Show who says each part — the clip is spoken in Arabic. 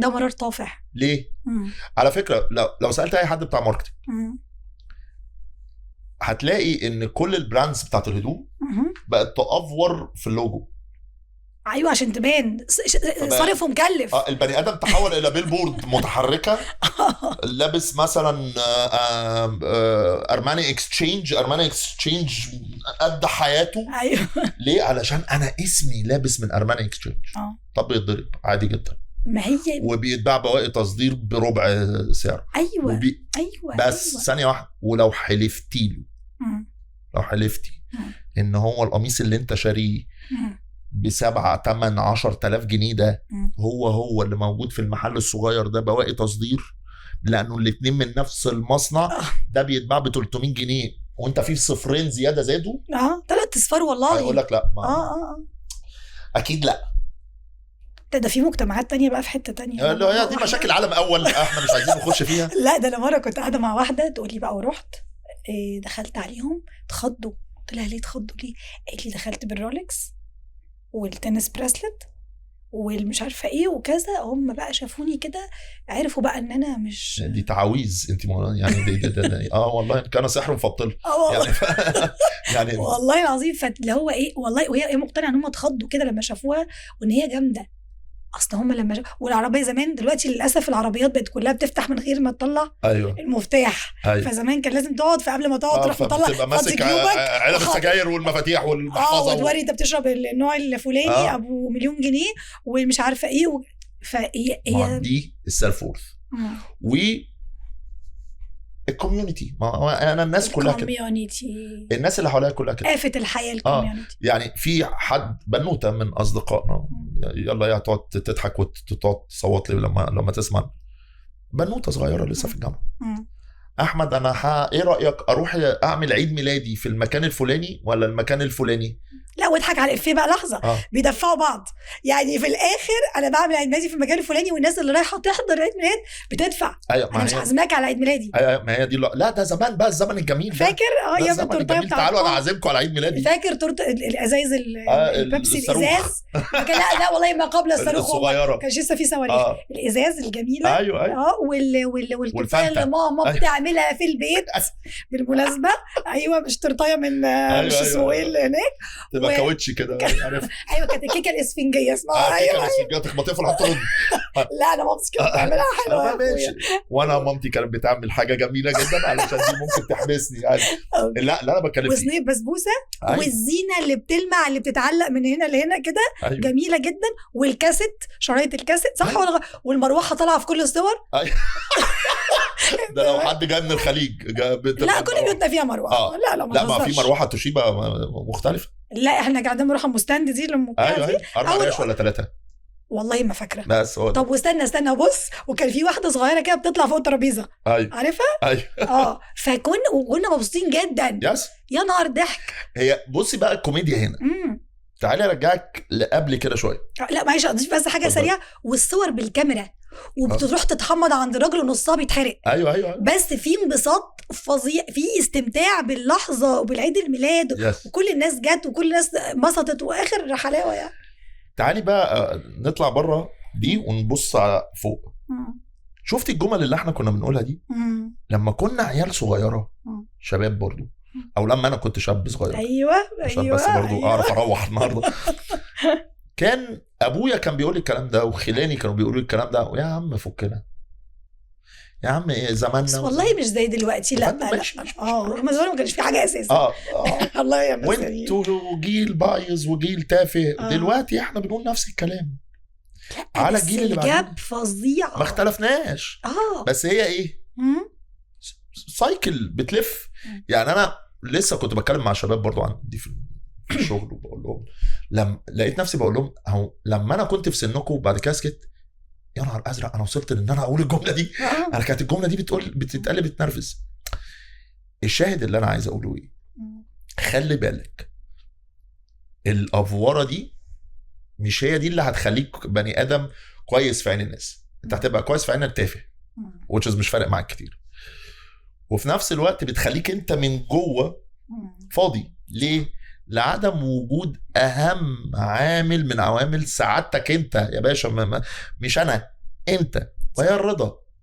Speaker 1: ده مرار طافح
Speaker 2: ليه؟ على فكره لو سالت اي حد بتاع ماركتنج هتلاقي ان كل البراندز بتاعت الهدوم بقت تأفور في اللوجو.
Speaker 1: ايوه عشان تبان صارف ومكلف.
Speaker 2: البني ادم تحول الى بيلبورد متحركه لابس مثلا ارماني اكسشينج قد حياته.
Speaker 1: ايوه
Speaker 2: ليه؟ علشان انا اسمي لابس من ارماني اكسشينج. طب بيتضرب عادي جدا،
Speaker 1: ما هي
Speaker 2: وبيتباع بواقي تصدير بربع سعر.
Speaker 1: ايوه
Speaker 2: ايوه بس ثانيه واحده، ولو حلفتي ان هو القميص اللي انت شاريه ب7 8 10,000 جنيه ده هو اللي موجود في المحل الصغير ده بواقي تصدير، لانه الاتنين من نفس المصنع، ده بيتباع ب300 جنيه وانت فيه صفرين زياده زادوا
Speaker 1: 3 اصفار والله.
Speaker 2: هيقول لك لا اكيد لا.
Speaker 1: ده في مجتمعات تانية بقى في حته تانية،
Speaker 2: لا هي دي مشاكل عالم اول احنا مش عايزين نخش فيها.
Speaker 1: لا ده انا مره كنت قاعده مع واحده تقول لي بقى ورحت دخلت عليهم اتخضوا. قلت لها ليه اتخضوا ليه؟ قالت لي دخلت بالرولكس والتنس براسلت والمش عارفه ايه وكذا، هم بقى شافوني كده عرفوا بقى ان انا مش
Speaker 2: دي تعاويذ انت يعني دي والله كان سحر مفضل يعني
Speaker 1: والله العظيم. فاللي هو ايه والله، وهي مقتنعه ان هم اتخضوا كده لما شافوها وان هي جامده. اصل هم لما والعربيه زمان، دلوقتي للاسف العربيات بقت كلها بتفتح من غير ما تطلع المفتاح. فزمان كان لازم تقعد، فقبل ما تقعد تروح مطلع
Speaker 2: تبقى ماسك علب السجاير والمفاتيح والمحفظه
Speaker 1: وتوري انت بتشرب النوع الفلاني ابو مليون جنيه ومش عارفه ايه فهي
Speaker 2: دي السيلف وورث و الكوميونتي. انا الناس كلها كده، الناس اللي حواليا كلها كده،
Speaker 1: آفة الحياه الكوميونتي.
Speaker 2: يعني في حد بنوته من اصدقائنا يلا يا تقعد تضحك وتقعد تصوت لي لما تسمع، بنوته صغيره لسه في الجامعه. احمد انا ايه رايك اروح اعمل عيد ميلادي في المكان الفلاني ولا المكان الفلاني؟
Speaker 1: لا واضحك على الافيه بقى لحظه. بيدفعوا بعض يعني في الاخر. انا بعمل عيد ميلادي في المكان الفلاني والناس اللي رايحه تحضر عيد ميلاد بتدفع. انا مش عازماك على عيد ميلادي.
Speaker 2: ما هي دي لا ده زمان بقى، الزمن الجميل
Speaker 1: فاكر يا التورته
Speaker 2: تعالوا انا عازمكم على عيد ميلادي.
Speaker 1: فاكر تورته الازايز البيبسي الازاز لا والله ما قبل الصاروخ
Speaker 2: الصغيره
Speaker 1: كان لسه في صواريخ الازاز الجميله.
Speaker 2: ايوه
Speaker 1: والكفايه اللي ماما بتعملها في البيت بالمناسبه. ايوه مش تورتايه من مش اسمه ايه اللي هناك
Speaker 2: تبقى كاوتش كده عارف.
Speaker 1: ايوه كانت الكيكه الاسفنجيه اسمها.
Speaker 2: ايوه الاسفنجيه تخبطيها في الحط رد.
Speaker 1: لا انا مامتي كانت بتعملها حلوه.
Speaker 2: وانا مامتي كانت بتعمل حاجه جميله جدا علشان دي ممكن تحبسني. لا انا بكلم فيه
Speaker 1: وصينيه بسبوسه والزينه اللي بتلمع اللي بتتعلق من هنا لهنا كده جميله جدا. والكاسيت شرايط الكاسيت صح ولا والمروحه طالعه في كل الصور.
Speaker 2: ده لو حد جاي من الخليج
Speaker 1: لا كل بيوتنا فيها مروحه. لا
Speaker 2: ما في مروحه توشيبا مختلفه.
Speaker 1: لا احنا قاعدين مروحه مستند دي
Speaker 2: ايوه 4 ريش ولا 3
Speaker 1: والله ما فاكره.
Speaker 2: بس
Speaker 1: طب واستنى بص، وكان في واحده صغيره كده بتطلع فوق الترابيزه. عارفها؟
Speaker 2: ايوه
Speaker 1: كنا مبسوطين جدا. يا نهار ضحك.
Speaker 2: هي بصي بقى الكوميديا هنا. تعالي ارجعك لقبل كده شويه.
Speaker 1: لا معلش اضيف بس حاجه سريعه. والصور بالكاميرا وبتروح تتحمض عند الراجل ونصها بيتحرق.
Speaker 2: ايوه
Speaker 1: بس في انبساط فظيع، في استمتاع باللحظه وبالعيد الميلاد. وكل الناس جت وكل الناس انبسطت واخر حلاوه يعني.
Speaker 2: تعالي بقى نطلع بره دي ونبص فوق. شفتي الجمل اللي احنا كنا بنقولها دي لما كنا عيال صغيره شباب برضو، او لما انا كنت شاب صغير.
Speaker 1: ايوه
Speaker 2: بس برضو اعرف اروح النهارده. كان ابويا كان بيقول الكلام ده وخلاني كانوا بيقولوا الكلام ده. ويا عم فكنا يا عم ايه زماننا
Speaker 1: والله مش زي دلوقتي. لا احنا زمان ما كانش في حاجه اساسا. الله يا مسلمين.
Speaker 2: وانتوا جيل بايظ وجيل تافه. دلوقتي احنا بنقول نفس الكلام على الجيل اللي بعدين.
Speaker 1: جاب فظيع ما
Speaker 2: اختلفناش. بس هي ايه سايكل بتلف. يعني انا لسه كنت بتكلم مع شباب برضو عن دي في الشغل وبقول لهم لما لقيت نفسي بقول لهم اهو لما انا كنت في سنكم وبعد كده سكت يا نهار ازرق انا وصلت ان انا اقول الجمله دي. انا كانت الجمله دي بتتقال بتنرفز. الشاهد اللي انا عايز اقوله ايه؟ خلي بالك الافوره دي مش هي دي اللي هتخليك بني ادم كويس في عين الناس. انت هتبقى كويس في عين التافه which مش فارق معاك كتير، وفي نفس الوقت بتخليك انت من جوه فاضي. ليه؟ لعدم وجود اهم عامل من عوامل سعادتك انت يا باشا. مش انا انت وهي الرضا.